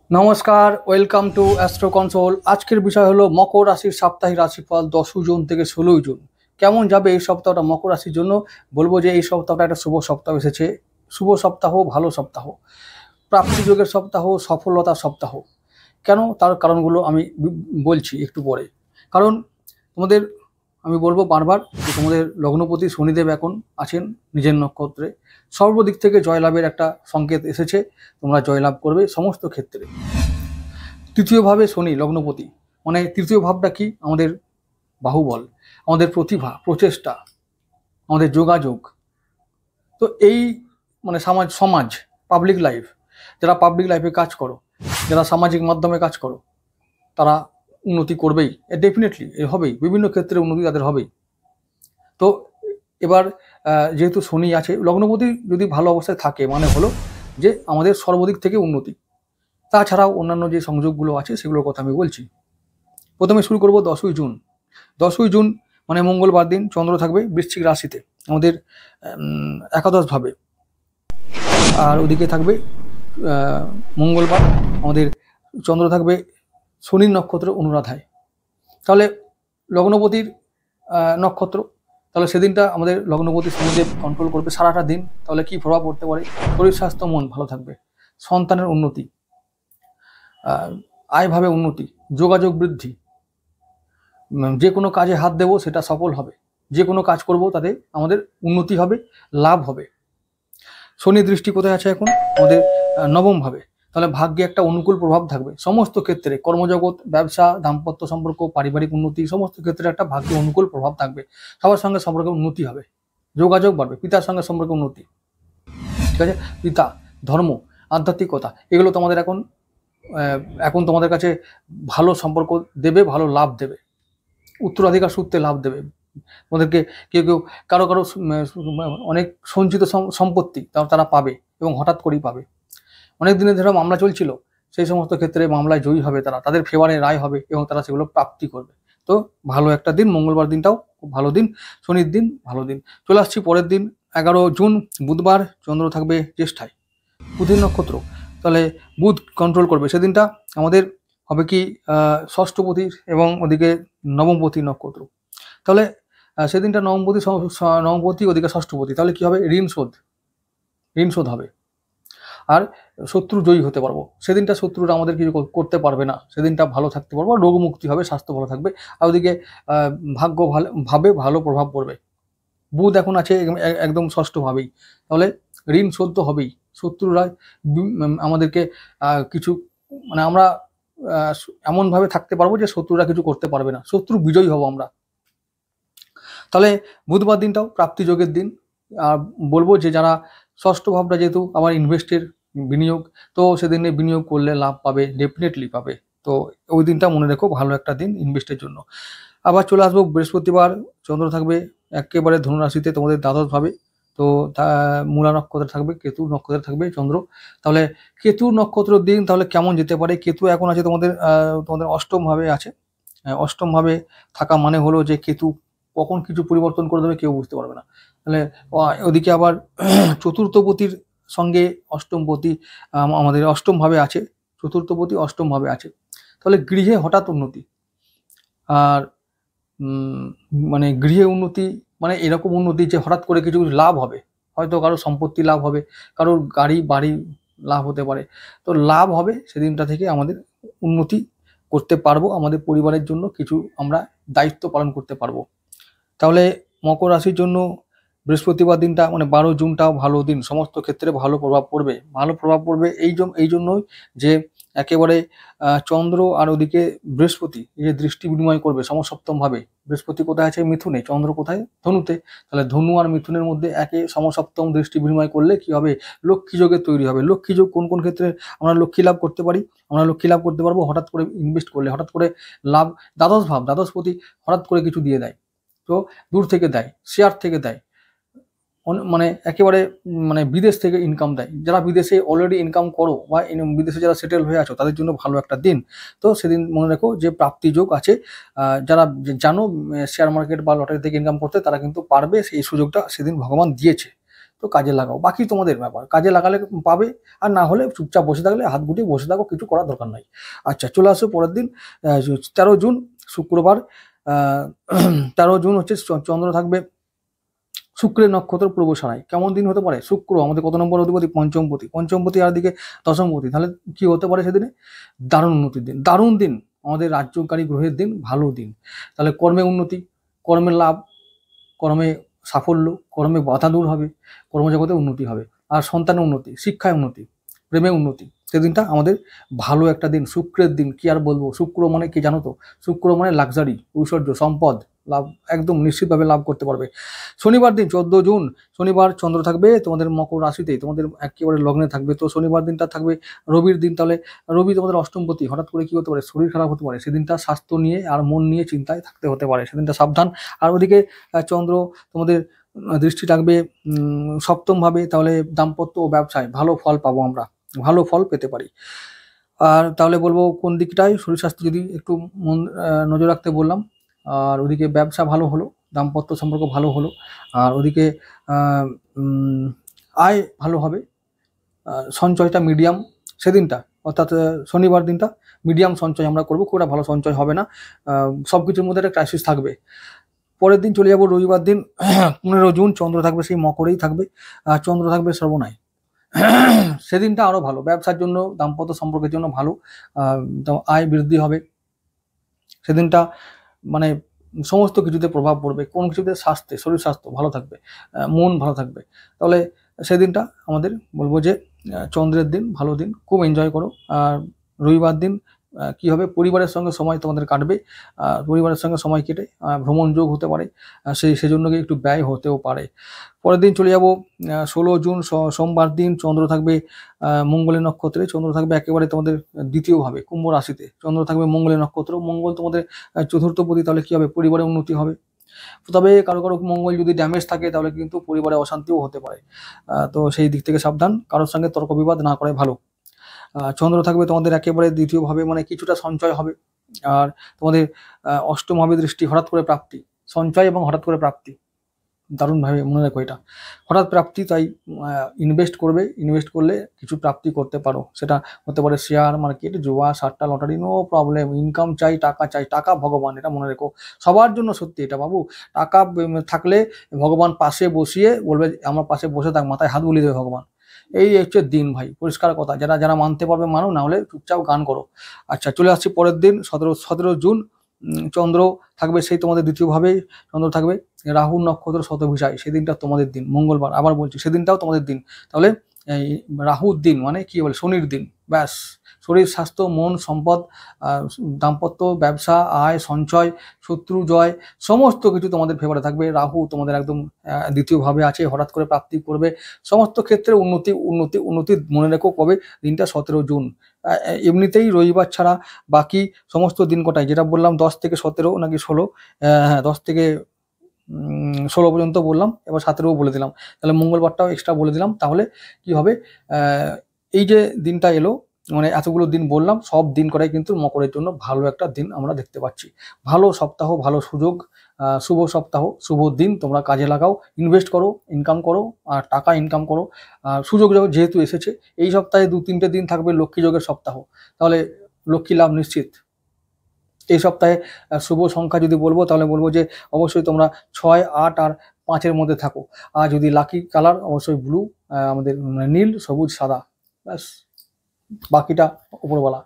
নমস্কার, welcome to astro console. আজকের বিষয় হলো মকর রাশির সাপ্তাহিক রাশিফল 10 জুন থেকে 16 জুন কেমন যাবে এই সপ্তাহটা মকর রাশির জন্য। বলবো যে এই সপ্তাহটা একটা শুভ সপ্তাহ এসেছে। শুভ সপ্তাহ, ভালো সপ্তাহ, প্রাপ্তিযোগের সপ্তাহ, সফলতার সপ্তাহ। কেন, তার কারণগুলো আমি বলছি একটু পরে। কারণ তোমাদের আমি বলবো বারবার যে তোমাদের লগ্নপতি শনিদেব এখন আছেন নিজের নক্ষত্রে। সর্বদিক থেকে জয়লাভের একটা সংকেত এসেছে, তোমরা জয়লাভ করবে সমস্ত ক্ষেত্রে। তৃতীয়ভাবে শনি লগ্নপতি, মানে তৃতীয় ভাবটা কি? আমাদের বাহুবল, আমাদের প্রতিভা, প্রচেষ্টা, আমাদের যোগাযোগ। তো এই মানে সমাজ পাবলিক লাইফ, যারা পাবলিক লাইফে কাজ করো, যারা সামাজিক মাধ্যমে কাজ করো, তারা উন্নতি করবেই, ডেফিনেটলি হবেই, বিভিন্ন ক্ষেত্রে উন্নতি তাদের হবেই। তো এবার যেহেতু শনি আছে লগ্নপতি, যদি ভালো অবস্থায় থাকে মানে হলো যে আমাদের সর্বদিক থেকে উন্নতি। তাছাড়াও অন্যান্য যে সংযোগগুলো আছে সেগুলোর কথা আমি বলছি। প্রথমে শুরু করব 10ই জুন। 10ই জুন মানে মঙ্গলবার দিন চন্দ্র থাকবে বৃশ্চিক রাশিতে, আমাদের একাদশভাবে। আর ওদিকে থাকবে মঙ্গলবার আমাদের চন্দ্র থাকবে শনির নক্ষত্র অনুরাধায়। তাহলে লগ্নপতির নক্ষত্র, তাহলে সেদিনটা আমাদের লগ্নপতি শনিদেব কন্ট্রোল করবে সারাটা দিন। তাহলে কি প্রভাব পড়তে পারে? শরীর স্বাস্থ্য মন ভালো থাকবে, সন্তানের উন্নতি, আয়ভাবে উন্নতি, যোগাযোগ বৃদ্ধি, যে কোনো কাজে হাত দেবো সেটা সফল হবে, যে কোনো কাজ করব তাতে আমাদের উন্নতি হবে, লাভ হবে। শনি দৃষ্টি কোথায় আছে এখন? আমাদের নবম ভাবে। তাহলে ভাগ্যে একটা অনুকূল প্রভাব থাকবে সমস্ত ক্ষেত্রে, কর্মজগৎ, ব্যবসা, দাম্পত্য সম্পর্ক, পারিবারিক উন্নতি, সমস্ত ক্ষেত্রে একটা ভাগ্যে অনুকূল প্রভাব থাকবে। সবার সঙ্গে সম্পর্কে উন্নতি হবে, যোগাযোগ বাড়বে, পিতার সঙ্গে সম্পর্কে উন্নতি। ঠিক আছে, পিতা, ধর্ম, আধ্যাত্মিকতা, এগুলো তোমাদের এখন তোমাদের কাছে ভালো সম্পর্ক দেবে, ভালো লাভ দেবে, উত্তরাধিকার সূত্রে লাভ দেবে তোমাদেরকে। কেউ কেউ কারো অনেক সঞ্চিত সম্পত্তি তারা পাবে, এবং হঠাৎ করেই পাবে। অনেক দিনের ধরে মামলা চলছিল, সেই সমস্ত ক্ষেত্রে মামলায় জয়ী হবে তারা, তাদের ফেভারে রায় হবে এবং তারা সেগুলো প্রাপ্তি করবে। তো ভালো একটা দিন, মঙ্গলবার দিনটাও খুব ভালো দিন, শনির দিন ভালো দিন। চলে আসছি পরের দিন 11 জুন বুধবার, চন্দ্র থাকবে জ্যেষ্ঠায়, বুধের নক্ষত্র। তাহলে বুধ কন্ট্রোল করবে সেদিনটা, আমাদের হবে কি ষষ্ঠপতির এবং ওদিকে নবমপতি নক্ষত্র। তাহলে সেদিনটা নবমপতি ওদিকে ষষ্ঠপতি, তাহলে কি হবে? ঋণ শোধ হবে, আর শত্রু জয়ী হতে পারবো সেদিনটা। শত্রুরা আমাদের কিছু করতে পারবে না সেদিনটা, ভালো থাকতে পারবো, রোগ মুক্তি হবে, স্বাস্থ্য ভালো থাকবে। আর ওদিকে ভাগ্য ভালো প্রভাব পড়বে। বুধ এখন আছে একদম ষষ্ঠভাবেই, তাহলে ঋণ শোধ তো হবেই। শত্রুরা আমাদেরকে কিছু মানে আমরা এমনভাবে থাকতে পারবো যে শত্রুরা কিছু করতে পারবে না, শত্রু বিজয়ী হব আমরা। তাহলে বুধবার দিনটাও প্রাপ্তিযোগের দিন। আর বলবো যে যারা ষষ্ঠ ভাবটা যেহেতু আবার ইনভেস্টের বিনিয়োগ, তো সেদিনে বিনিয়োগ করলে লাভ পাবে, ডেফিনেটলি পাবে। তো ওই দিনটা মনে রেখো, ভালো একটা দিন ইনভেস্টের জন্য। আবার চলে আসবো বৃহস্পতিবার, চন্দ্র থাকবে একেবারে ধনুরাশিতে তোমাদের দ্বাদশভাবে। তো মূলা নক্ষত্রে থাকবে, কেতু নক্ষত্রে থাকবে চন্দ্র। তাহলে কেতু নক্ষত্রের দিন তাহলে কেমন যেতে পারে? কেতু এখন আছে তোমাদের অষ্টম ভাবে আছে। অষ্টম ভাবে থাকা মানে হলো যে কেতু কখন কিছু পরিবর্তন করে দেবে কেউ বুঝতে পারবে না। তাহলে ওদিকে আবার চতুর্থপতির সঙ্গে অষ্টমপতি আমাদের অষ্টম ভাবে আছে, চতুর্থপতি অষ্টম ভাবে আছে। তাহলে গৃহে হঠাৎ উন্নতি, আর মানে গৃহে উন্নতি মানে এরকম উন্নতি যে হঠাৎ করে কিছু লাভ হবে, হয়তো কারো সম্পত্তি লাভ হবে, কারোর গাড়ি বাড়ি লাভ হতে পারে। তো লাভ হবে সেদিনটা থেকে, আমাদের উন্নতি করতে পারবো, আমাদের পরিবারের জন্য কিছু আমরা দায়িত্ব পালন করতে পারবো। তাহলে মকর রাশির জন্য বৃহস্পতিবার দিনটা মানে 12 জুনটাও ভালো দিন, সমস্ত ক্ষেত্রে ভালো প্রভাব পড়বে। এই জন্যই যে একেবারে চন্দ্র আর ওদিকে বৃহস্পতি এই যে দৃষ্টি বিনিময় করবে সমসপ্তম ভাবে। বৃহস্পতি কোথায় আছে? মিথুনে, চন্দ্র কোথায়? ধনুতে। তাহলে ধনু আর মিথুনের মধ্যে একে সমসপ্তম দৃষ্টি বিনিময় করলে কি হবে? লক্ষ্মী যোগের তৈরি হবে। লক্ষ্মী যোগ কোন কোন ক্ষেত্রে আমরা লক্ষ্মী লাভ করতে পারি? আমরা লক্ষ্মী লাভ করতে পারবো হঠাৎ করে ইনভেস্ট করলে, হঠাৎ করে লাভ। দ্বাদশপতি হঠাৎ করে কিছু দিয়ে দেয়, তো দূর থেকে দেয়, শেয়ার থেকে দেয়, মানে একেবারে মানে বিদেশ থেকে ইনকাম দেয়। যারা বিদেশে অলরেডি ইনকাম করো বা বিদেশে যারা সেটেল হয়ে আছো তাদের জন্য ভালো একটা দিন। তো সেদিন মনে রেখো যে প্রাপ্তি যোগ আছে। যারা জানো শেয়ার মার্কেট বা লটারি থেকে ইনকাম করতে, তারা কিন্তু পারবে, সেই সুযোগটা সেদিন ভগবান দিয়েছে। তো কাজে লাগাও, বাকি তোমাদের ব্যাপার, কাজে লাগালে পাবে, আর না হলে চুপচাপ বসে থাকলে হাত গুটিয়ে বসে থাকো, কিছু করার দরকার নাই। আচ্ছা, চলে আসো পরের দিন 13 জুন শুক্রবার। 13 জুন হচ্ছে চন্দ্র থাকবে শুক্রের নক্ষত্র পূর্বশারায়। কেমন দিন হতে পারে? শুক্র আমাদের কত নম্বর অধিপতি? পঞ্চমপতি। পঞ্চমপতি আর দিকে দশমপতি, তাহলে কি হতে পারে সেদিনে? দারুণ উন্নতির দিন, দারুণ দিন, আমাদের রাজ্যকারী গ্রহের দিন, ভালো দিন। তাহলে কর্মে উন্নতি, কর্মের লাভ, কর্মে সাফল্য, কর্মে বাধা দূর হবে, কর্মজগতে উন্নতি হবে, আর সন্তানের উন্নতি, শিক্ষায় উন্নতি, প্রেমে উন্নতি। সেদিনটা আমাদের ভালো একটা দিন, শুক্রের দিন। কি আর বলবো, শুক্র মানে কি জানো তো? শুক্র মানে লাক্সারি, ঐশ্বর্য, সম্পদ লাভ, একদম নিশ্চিতভাবে লাভ করতে পারবে। শনিবার দিন 14 জুন, শনিবার চন্দ্র থাকবে তোমাদের মকর রাশিতে, তোমাদের একেবারে লগ্নে থাকবে। তো শনিবার দিনটা থাকবে রবির দিন। তাহলে রবি তোমাদের অষ্টমপতি, হঠাৎ করে কি হতে পারে? শরীর খারাপ হতে পারে। সেদিনটা স্বাস্থ্য নিয়ে আর মন নিয়ে চিন্তায় থাকতে হতে পারে, সেদিনটা সাবধান। আর ওদিকে চন্দ্র তোমাদের দৃষ্টি রাখবে সপ্তমভাবে, তাহলে দাম্পত্য ও ব্যবসায় ভালো ফল পাবো আমরা, ভালো ফল পেতে পারি। আর তাহলে বলবো কোন দিকটায় শরীর স্বাস্থ্য যদি একটু নজর রাখতে বললাম। আর ওদিকে ব্যবসা ভালো হলো, দাম্পত্য সম্পর্ক ভালো হলো, আর ওদিকে আয় ভালো হবে, সঞ্চয়টা মিডিয়াম সেদিনটা, অর্থাৎ শনিবার দিনটা মিডিয়াম সঞ্চয় আমরা করবো, খুব একটা ভালো সঞ্চয় হবে না, সব কিছুর মধ্যে একটা ক্রাইসিস থাকবে। পরের দিন চলে যাবো রবিবার দিন 15 জুন, চন্দ্র থাকবে সেই মকরেই থাকবে, আর চন্দ্র থাকবে সর্বনায়। সেদিনটা আরো ভালো, ব্যবসার জন্য, দাম্পত্য সম্পর্কের জন্য ভালো, আয় বৃদ্ধি হবে সেদিনটা, মানে সমস্ত কিছুতে প্রভাব পড়বে, কোন কিছুতে স্বাস্থ্যে, শরীর স্বাস্থ্য ভালো থাকবে, মন ভালো থাকবে। তাহলে সেদিনটা আমাদের বলবো যে চন্দ্রের দিন, ভালো দিন, খুব এনজয় করো। আর রবিবার দিন কি হবে? পরিবারের সঙ্গে সময় তোমাদের কাটবে, পরিবারের সঙ্গে সময় কেটে ভ্রমণ যোগ হতে পারে, সেজন্য একটু ব্যয় হতেও পারে। পরের দিন চলে যাব 16 জুন, সোমবার দিন, চন্দ্র থাকবে মঙ্গলের নক্ষত্রে, চন্দ্র থাকবে একেবারে তোমাদের দ্বিতীয়ভাবে কুম্ভ রাশিতে, চন্দ্র থাকবে মঙ্গলের নক্ষত্র, মঙ্গল তোমাদের চতুর্থপতি, তাহলে কি হবে? পরিবারে উন্নতি হবে। তবে কারো কারো মঙ্গল যদি ড্যামেজ থাকে তাহলে কিন্তু পরিবারে অশান্তিও হতে পারে, তো সেই দিক থেকে সাবধান, কারোর সঙ্গে তর্ক বিবাদ না করে ভালো। চন্দ্র থাকবে তোমাদের একেবারে দ্বিতীয়ভাবে, মানে কিছুটা সঞ্চয় হবে। আর তোমাদের অষ্টমভাবে দৃষ্টি, হঠাৎ করে প্রাপ্তি, সঞ্চয় এবং হঠাৎ করে প্রাপ্তি, দারুণভাবে মনে রাখো এটা, হঠাৎ প্রাপ্তি। তাই ইনভেস্ট করবে, ইনভেস্ট করলে কিছু প্রাপ্তি করতে পারো, সেটা হতে পারে শেয়ার মার্কেট, জুয়া, সাট্টা, লটারি, নো প্রবলেম। ইনকাম চাই, টাকা চাই, টাকা ভগবান, এটা মনে রেখো, সবার জন্য সত্যি এটা বাবু। টাকা থাকলে ভগবান পাশে বসিয়ে বলবে আমার পাশে বসে থাক, মাথায় হাত বুলিয়ে দেবে ভগবান। এই হচ্ছে দিন ভাই, পরিষ্কার কথা। যারা যারা মানতে পারবে মানো, না হলে চুপচাপ গান করো। আচ্ছা, চলে আসছি পরের দিন 17 জুন, চন্দ্র থাকবে সেই তোমাদের দ্বিতীয়ভাবে, চন্দ্র থাকবে রাহু নক্ষত্র শতভিষায়, সেদিনটা তোমাদের দিন, মঙ্গলবার, আবার বলছি সেদিনটাও তোমাদের দিন। তাহলে এই রাহুর দিন মানে কি বলে? শনির দিন। ব্যাস, শরীর স্বাস্থ্য, মন, সম্পদ, দাম্পত্য, ব্যবসা, আয়, সঞ্চয়, শত্রু জয়, সমস্ত কিছু তোমাদের ফেভারে থাকবে। রাহু তোমাদের একদম দ্বিতীয়ভাবে আছে, হঠাৎ করে প্রাপ্তি করবে, সমস্ত ক্ষেত্রে উন্নতি উন্নতি উন্নতি। মনে রেখো কবে দিনটা? 17 জুন। এমনিতেই রবিবার ছাড়া বাকি সমস্ত দিন কটায়, যেটা বললাম 10 থেকে 17 নাকি 16, হ্যাঁ 10 থেকে 16 পর্যন্ত বললাম, এবার 17ও বলে দিলাম, তাহলে মঙ্গলবারটাও এক্সট্রা বলে দিলাম। তাহলে কি হবে? এই যে দিনটা এলো, মানে এতগুলো দিন বললাম, সব দিন কটাই কিন্তু মকরের জন্য ভালো একটা দিন আমরা দেখতে পাচ্ছি। ভালো সপ্তাহ, ভালো সুযোগ, শুভ সপ্তাহ, শুভ দিন, তোমরা কাজে লাগাও, ইনভেস্ট করো, ইনকাম করো, আর টাকা ইনকাম করো। সুযোগ যেহেতু এসেছে, এই সপ্তাহে 2-3টে দিন থাকবে লক্ষ্মী যোগের সপ্তাহ, তাহলে লক্ষ্মী লাভ নিশ্চিত। এই সপ্তাহে শুভ সংখ্যা যদি বলবো, তাহলে বলবো যে অবশ্যই তোমরা 6, 8 আর 5-এর মধ্যে থাকো। আর যদি লাকি কালার, অবশ্যই ব্লু, আমাদের নীল, সবুজ, সাদা, ব্যাস, বাকিটা উপরওয়ালা।